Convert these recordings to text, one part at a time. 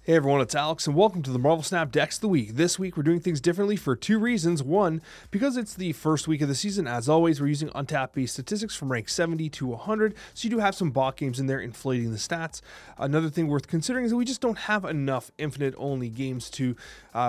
Hey everyone, it's Alex and welcome to the Marvel Snap Decks of the Week. This week we're doing things differently for two reasons. One, because it's the first week of the season. As always, we're using untapped base statistics from rank 70 to 100, so you do have some bot games in there inflating the stats. Another thing worth considering is that we just don't have enough infinite-only games to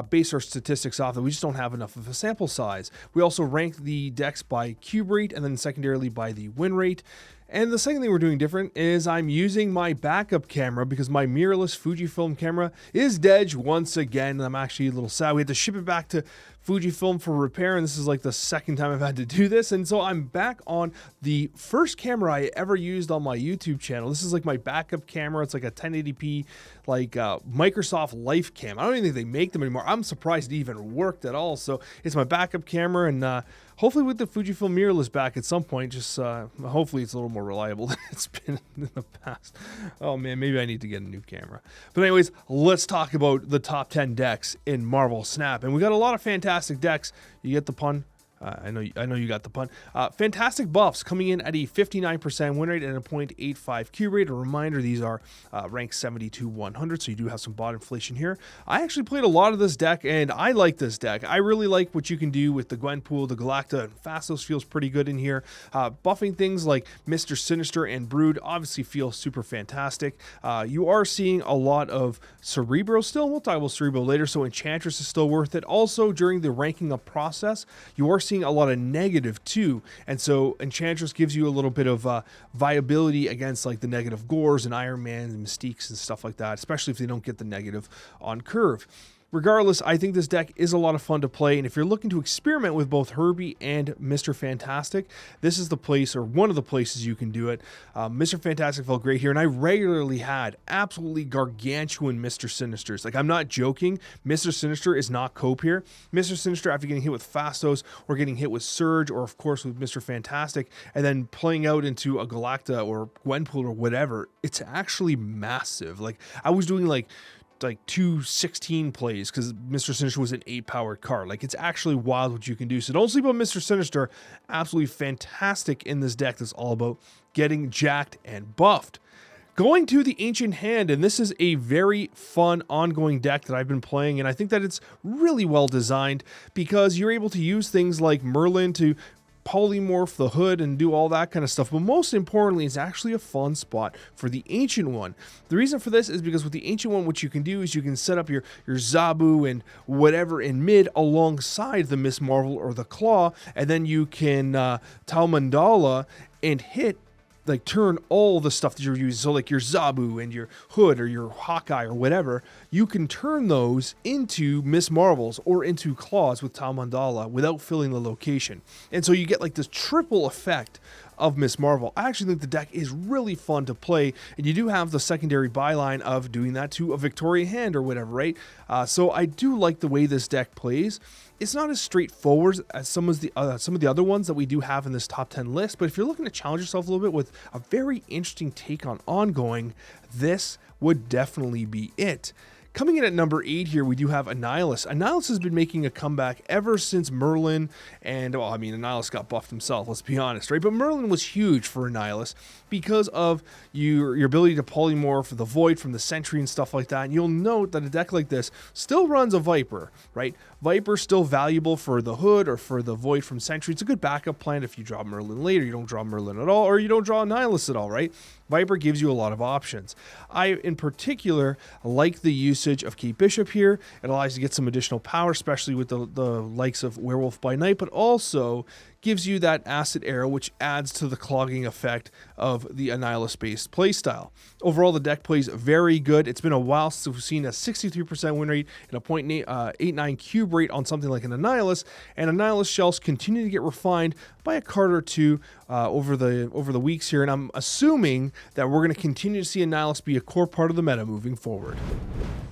base our statistics off. That we just don't have enough of a sample size. We also rank the decks by cube rate and then secondarily by the win rate. And the second thing we're doing different is I'm using my backup camera because my mirrorless Fujifilm camera is dead once again. And I'm actually a little sad. We had to ship it back to Fujifilm for repair, and this is like the second time I've had to do this. And so I'm back on the first camera I ever used on my YouTube channel. This is like my backup camera. It's like a 1080p like Microsoft Life Cam. I don't even think they make them anymore. I'm surprised it even worked at all. So it's my backup camera, and hopefully with the Fujifilm mirrorless back at some point, just hopefully it's a little more reliable than it's been in the past. Oh man, maybe I need to get a new camera. But anyways, let's talk about the top 10 decks in Marvel Snap. And we got a lot of fantastic decks. You get the pun? I know you got the pun. Fantastic buffs coming in at a 59% win rate and a 0.85 Q rate. A reminder, these are ranked 70 to 100, so you do have some bot inflation here. I actually played a lot of this deck, and I like this deck. I really like what you can do with the Gwenpool, the Galacta, and Phastos feels pretty good in here. Buffing things like Mr. Sinister and Brood obviously feel super fantastic. You are seeing a lot of Cerebro still. We'll talk about Cerebro later, so Enchantress is still worth it. Also, during the ranking up process, you are seeing a lot of negative too, and so Enchantress gives you a little bit of viability against like the negative Gores and Iron Man and Mystiques and stuff like that, especially if they don't get the negative on curve. Regardless, I think this deck is a lot of fun to play, and if you're looking to experiment with both Herbie and Mr. Fantastic, this is the place, or one of the places you can do it. Mr. Fantastic felt great here, and I regularly had absolutely gargantuan Mr. Sinisters. Like, I'm not joking. Mr. Sinister is not cope here. Mr. Sinister, after getting hit with Phastos, or getting hit with Surge, or of course with Mr. Fantastic, and then playing out into a Galacta or Gwenpool or whatever, it's actually massive. Like, I was doing like 216 plays because Mr. Sinister was an 8-powered card. Like, it's actually wild what you can do. So don't sleep on Mr. Sinister. Absolutely fantastic in this deck that's all about getting jacked and buffed. Going to the Ancient Hand, and this is a very fun ongoing deck that I've been playing, and I think that it's really well designed because you're able to use things like Merlin to polymorph the hood and do all that kind of stuff, but most importantly, it's actually a fun spot for the Ancient One. The reason for this is because with the Ancient One, what you can do is you can set up your Zabu and whatever in mid alongside the Miss Marvel or the Claw, and then you can Tau Mandala and hit, like, turn all the stuff that you're using, so like your Zabu and your Hood or your Hawkeye or whatever, you can turn those into Miss Marvels or into Claws with Tau Mandala without filling the location. And so you get like this triple effect of Miss Marvel. I actually think the deck is really fun to play, and you do have the secondary byline of doing that to a Victoria Hand or whatever, right? So I do like the way this deck plays. It's not as straightforward as some of the other ones that we do have in this top 10 list, but if you're looking to challenge yourself a little bit with a very interesting take on ongoing, this would definitely be it. Coming in at number 8 here, we do have Annihilus. Annihilus has been making a comeback ever since Merlin, and, well, I mean, Annihilus got buffed himself, let's be honest, right? But Merlin was huge for Annihilus because of your ability to polymorph the Void from the Sentry and stuff like that. And you'll note that a deck like this still runs a Viper, right? Viper's still valuable for the Hood or for the Void from Sentry. It's a good backup plan if you draw Merlin later, you don't draw Merlin at all, or you don't draw Annihilus at all, right? Viper gives you a lot of options. I, in particular, like the usage of Kate Bishop here. It allows you to get some additional power, especially with the likes of Werewolf by Night, but also gives you that Acid Arrow, which adds to the clogging effect of the Annihilus-based playstyle. Overall, the deck plays very good. It's been a while since we've seen a 63% win rate and a 0.89 cube rate on something like an Annihilus, and Annihilus shells continue to get refined by a card or two over the weeks here, and I'm assuming that we're going to continue to see Annihilus be a core part of the meta moving forward.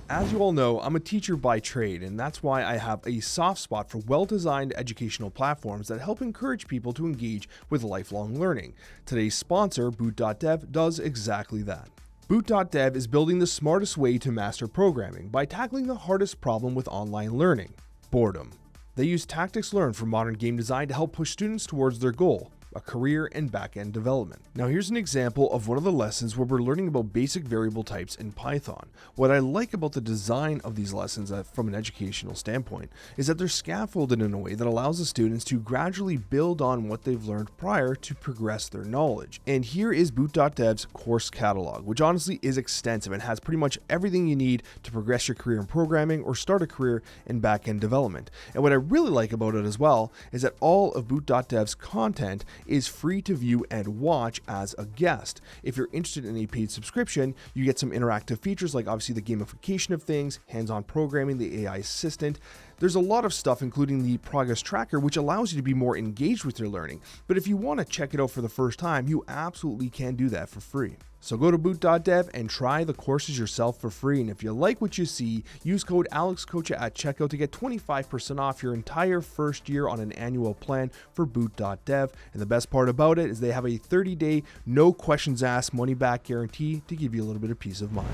As you all know, I'm a teacher by trade, and that's why I have a soft spot for well-designed educational platforms that help encourage people to engage with lifelong learning. Today's sponsor, Boot.dev, does exactly that. Boot.dev is building the smartest way to master programming by tackling the hardest problem with online learning: boredom. They use tactics learned from modern game design to help push students towards their goal: a career in back-end development. Now here's an example of one of the lessons where we're learning about basic variable types in Python. What I like about the design of these lessons from an educational standpoint is that they're scaffolded in a way that allows the students to gradually build on what they've learned prior to progress their knowledge. And here is Boot.dev's course catalog, which honestly is extensive and has pretty much everything you need to progress your career in programming or start a career in back-end development. And what I really like about it as well is that all of Boot.dev's content is free to view and watch as a guest. If you're interested in a paid subscription, you get some interactive features like obviously the gamification of things, hands-on programming, the AI assistant. There's a lot of stuff, including the progress tracker, which allows you to be more engaged with your learning. But if you want to check it out for the first time, you absolutely can do that for free. So go to boot.dev and try the courses yourself for free. And if you like what you see, use code AlexCoccia at checkout to get 25% off your entire first year on an annual plan for boot.dev. And the best part about it is they have a 30-day, no questions asked money-back guarantee to give you a little bit of peace of mind.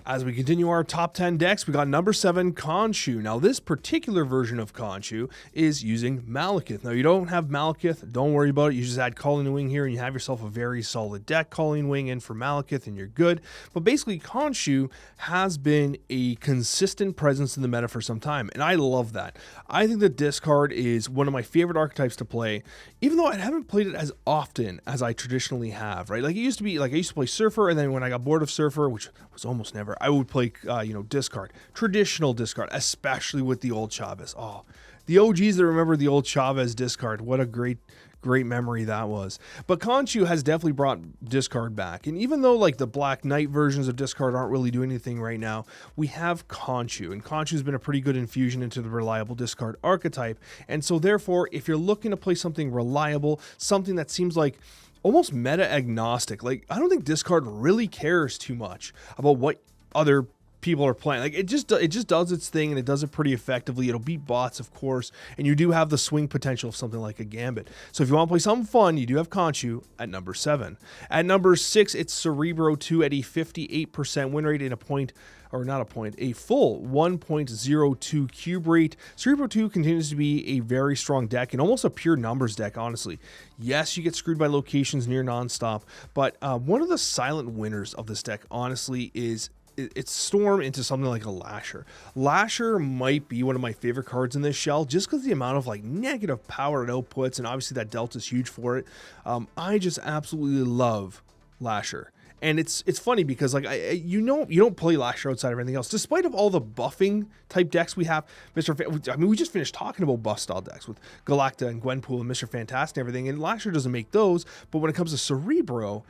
As we continue our top 10 decks, we got number 7, Coccia. Now, this particular version of Coccia is using Malekith. Now, you don't have Malekith, don't worry about it. You just add Calling Wing here and you have yourself a very solid deck. Calling Wing in for Malekith and you're good. But basically, Coccia has been a consistent presence in the meta for some time, and I love that. I think the discard is one of my favorite archetypes to play, even though I haven't played it as often as I traditionally have, right? Like it used to be, like I used to play Surfer, and then when I got bored of Surfer, which was almost never, I would play, discard, traditional discard, especially with the old Chavez. Oh, the OGs that remember the old Chavez discard, what a great memory that was. But Coccia has definitely brought discard back. And even though like the Black Knight versions of discard aren't really doing anything right now, we have Coccia. And Coccia has been a pretty good infusion into the reliable discard archetype. And so therefore, if you're looking to play something reliable, something that seems like almost meta agnostic, like I don't think discard really cares too much about what other people are playing. Like it just does its thing, and it does it pretty effectively. It'll beat bots, of course, and you do have the swing potential of something like a Gambit. So if you want to play something fun, you do have Coccia at number 7. At number 6, it's Cerebro 2 at a 58% win rate in a full 1.02 cube rate. Cerebro 2 continues to be a very strong deck and almost a pure numbers deck, honestly. Yes, you get screwed by locations near nonstop, but one of the silent winners of this deck, honestly, is it's Storm into something like a Lasher. Lasher might be one of my favorite cards in this shell just because the amount of like negative power it outputs, and obviously that delta is huge for it. I just absolutely love Lasher. And it's funny because like you don't play Lasher outside of anything else, despite of all the buffing type decks we have. We just finished talking about buff style decks with Galacta and Gwenpool and Mr. Fantastic and everything, and Lasher doesn't make those. But when it comes to Cerebro,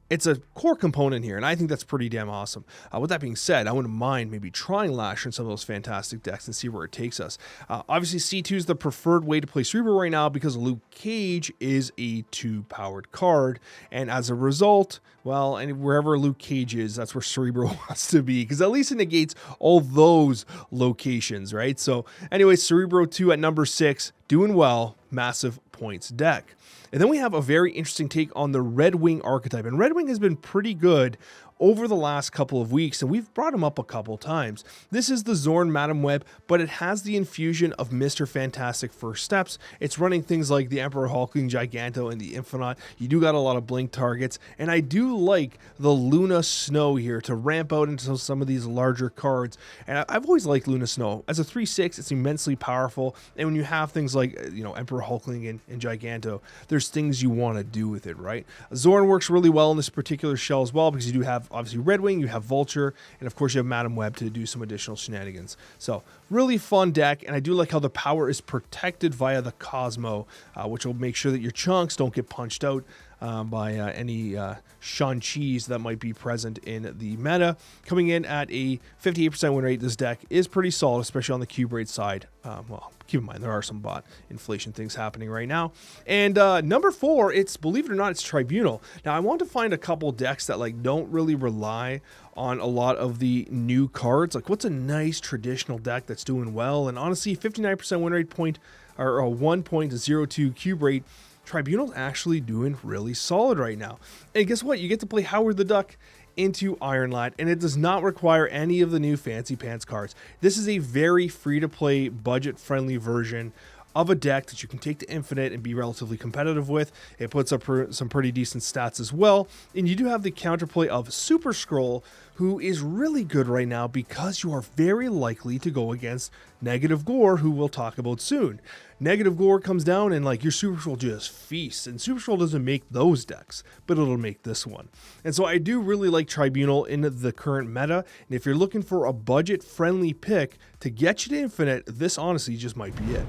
it's a core component here, and I think that's pretty damn awesome. With that being said, I wouldn't mind maybe trying Lasher in some of those fantastic decks and see where it takes us. Obviously, C2 is the preferred way to play Cerebro right now because Luke Cage is a 2-powered card, and as a result, well, and wherever Luke Cage is, that's where Cerebro wants to be, because at least it negates all those locations, right? So anyway, Cerebro 2 at number 6, doing well, massive points deck. And then we have a very interesting take on the Red Wing archetype. And Red Wing has been pretty good over the last couple of weeks, and we've brought him up a couple times. This is the Zorn Madam Web, but it has the infusion of Mr. Fantastic First Steps. It's running things like the Emperor Hulkling, Giganto, and the Infinite. You do got a lot of blink targets, and I do like the Luna Snow here to ramp out into some of these larger cards. And I've always liked Luna Snow. As a 3/6, it's immensely powerful, and when you have things like Emperor Hulkling and Giganto, there's things you want to do with it, right? Zorn works really well in this particular shell as well, because you do have obviously Red Wing, you have Vulture, and of course you have Madam Web to do some additional shenanigans. So really fun deck, and I do like how the power is protected via the Cosmo, which will make sure that your chunks don't get punched out by any Shang-Chis that might be present in the meta. Coming in at a 58% win rate, this deck is pretty solid, especially on the cube rate side. Well, keep in mind, there are some bot inflation things happening right now. And number 4, it's, believe it or not, it's Tribunal. Now, I want to find a couple decks that like don't really rely on a lot of the new cards. Like, what's a nice traditional deck that's doing well? And honestly, 59% win rate point, or a 1.02 cube rate, Tribunal's actually doing really solid right now. And guess what? You get to play Howard the Duck into Iron Lad, and it does not require any of the new fancy pants cards. This is a very free-to-play, budget-friendly version of a deck that you can take to Infinite and be relatively competitive with. It puts up some pretty decent stats as well. And you do have the counterplay of Super Scroll, who is really good right now because you are very likely to go against Negative Gore, who we'll talk about soon. Negative Gore comes down and like your Super Scroll just feasts, and Super Scroll doesn't make those decks, but it'll make this one. And so I do really like Tribunal in the current meta, and if you're looking for a budget-friendly pick to get you to Infinite, this honestly just might be it.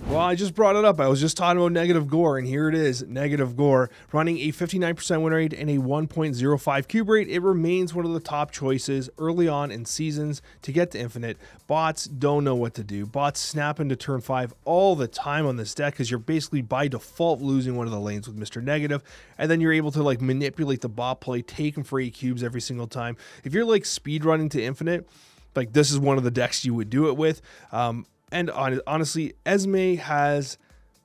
Well, I just brought it up. I was just talking about Negative Gore, and here it is, Negative Gore, running a 59% win rate and a 1.05 cube rate. It remains one of the top choices early on in seasons to get to Infinite. Bots don't know what to do. Bots snap into turn 5 all the time on this deck because you're basically by default losing one of the lanes with Mr. Negative, and then you're able to like manipulate the bot play, take him for 8 cubes every single time. If you're like speed running to Infinite, like this is one of the decks you would do it with. And honestly, Esme has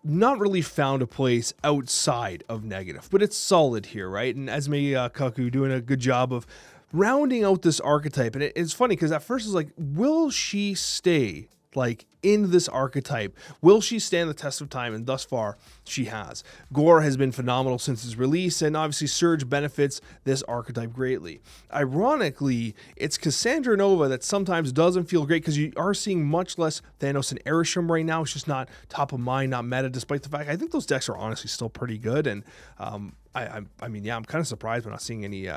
not really found a place outside of Negative, but it's solid here, right? And Esme Kaku doing a good job of rounding out this archetype. And it's funny because at first it's like, will she stay like in this archetype? Will she stand the test of time? And thus far, she has. Gore has been phenomenal since its release, and obviously Surge benefits this archetype greatly. Ironically, it's Cassandra Nova that sometimes doesn't feel great because you are seeing much less Thanos and Erisham right now. It's just not top of mind, not meta, despite the fact I think those decks are honestly still pretty good. And I mean, yeah, I'm kind of surprised we're not seeing any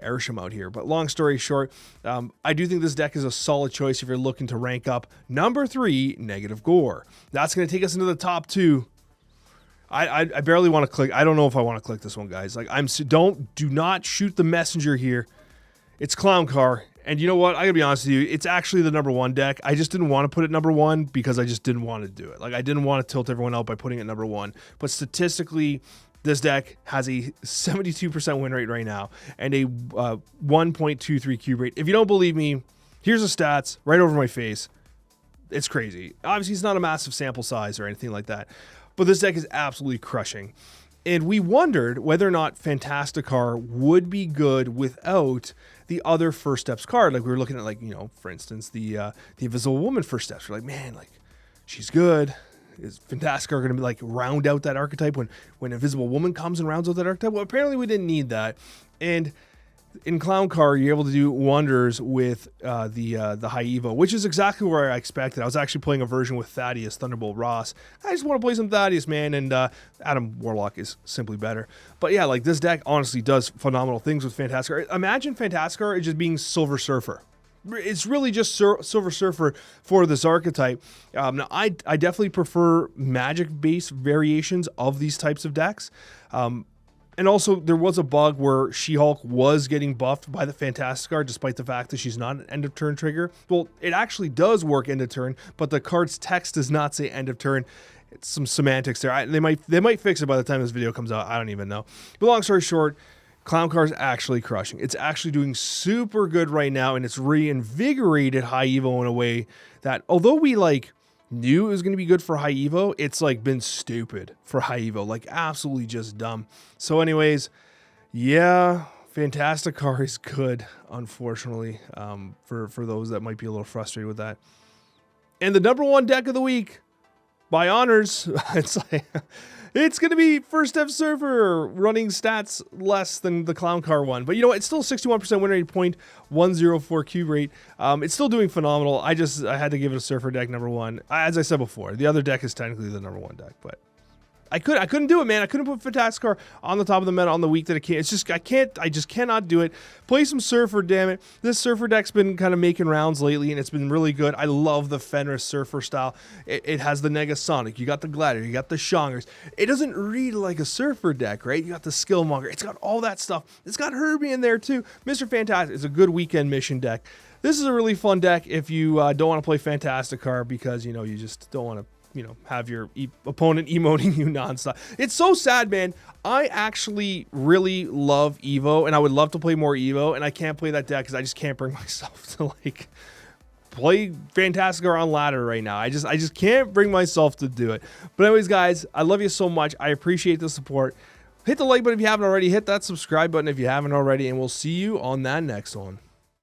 Erisham out here. But long story short, I do think this deck is a solid choice if you're looking to rank up. Number 3, Negative Gore. That's going to take us into the top 2. I barely want to click. I don't know if I want to click this one, guys. Like do not shoot the messenger here. It's Clown Car. And you know what? I gotta be honest with you. It's actually the number 1 deck. I just didn't want to put it number 1 because I just didn't want to do it. Like I didn't want to tilt everyone out by putting it number 1. But statistically, this deck has a 72% win rate right now and a 1.23 cube rate. If you don't believe me, here's the stats right over my face. It's crazy. Obviously, it's not a massive sample size or anything like that, but this deck is absolutely crushing. And we wondered whether or not Fantasticar would be good without the other First Steps card. Like we were looking at, like, you know, for instance, the Invisible Woman First Steps. We're like, man, like she's good. Is Fantasticar going to be like round out that archetype when Invisible Woman comes and rounds out that archetype? Well, apparently we didn't need that. And in Clown Car, you're able to do wonders with the High Evo, which is exactly where I expected. I was actually playing a version with Thaddeus, Thunderbolt Ross. I just want to play some Thaddeus, man, and Adam Warlock is simply better. But yeah, like this deck honestly does phenomenal things with Fantasticar. Imagine Fantasticar just being Silver Surfer. It's really just Silver Surfer for this archetype. Now, I definitely prefer magic-based variations of these types of decks. And also, there was a bug where She-Hulk was getting buffed by the Fantasticar, despite the fact that she's not an end-of-turn trigger. Well, it actually does work end-of-turn, but the card's text does not say end-of-turn. It's some semantics there. They might fix it by the time this video comes out. I don't even know. But long story short, Clown Car is actually crushing. It's actually doing super good right now, and it's reinvigorated High Evo in a way that, although we knew it was going to be good for High Evo, it's been stupid for High Evo, absolutely just dumb. So anyways, yeah, Fantasticar is good, unfortunately, for those that might be a little frustrated with that. And the number 1 deck of the week, by honors, it's going to be First Step Surfer, running stats less than the Clown Car one. But you know what? It's still 61% win rate, 0.104 cube rate. It's still doing phenomenal. I had to give it a Surfer deck number 1. As I said before, the other deck is technically the number 1 deck, but I couldn't do it, man. I couldn't put Fantasticar on the top of the meta on the week that it came. It's just, I just cannot do it. Play some Surfer, damn it. This Surfer deck's been kind of making rounds lately, and it's been really good. I love the Fenris Surfer style. It has the Negasonic. You got the Gladiator. You got the Shongers. It doesn't read like a Surfer deck, right? You got the Skillmonger. It's got all that stuff. It's got Herbie in there, too. Mr. Fantastic is a good weekend mission deck. This is a really fun deck if you don't want to play Fantasticar because, you just don't want to have your opponent emoting you nonstop. It's so sad, man. I actually really love Evo, and I would love to play more Evo, and I can't play that deck because I just can't bring myself to play Fantasticar on ladder right now. I just can't bring myself to do it. But anyways, guys, I love you so much. I appreciate the support. Hit the like button if you haven't already. Hit that subscribe button if you haven't already, and we'll see you on that next one.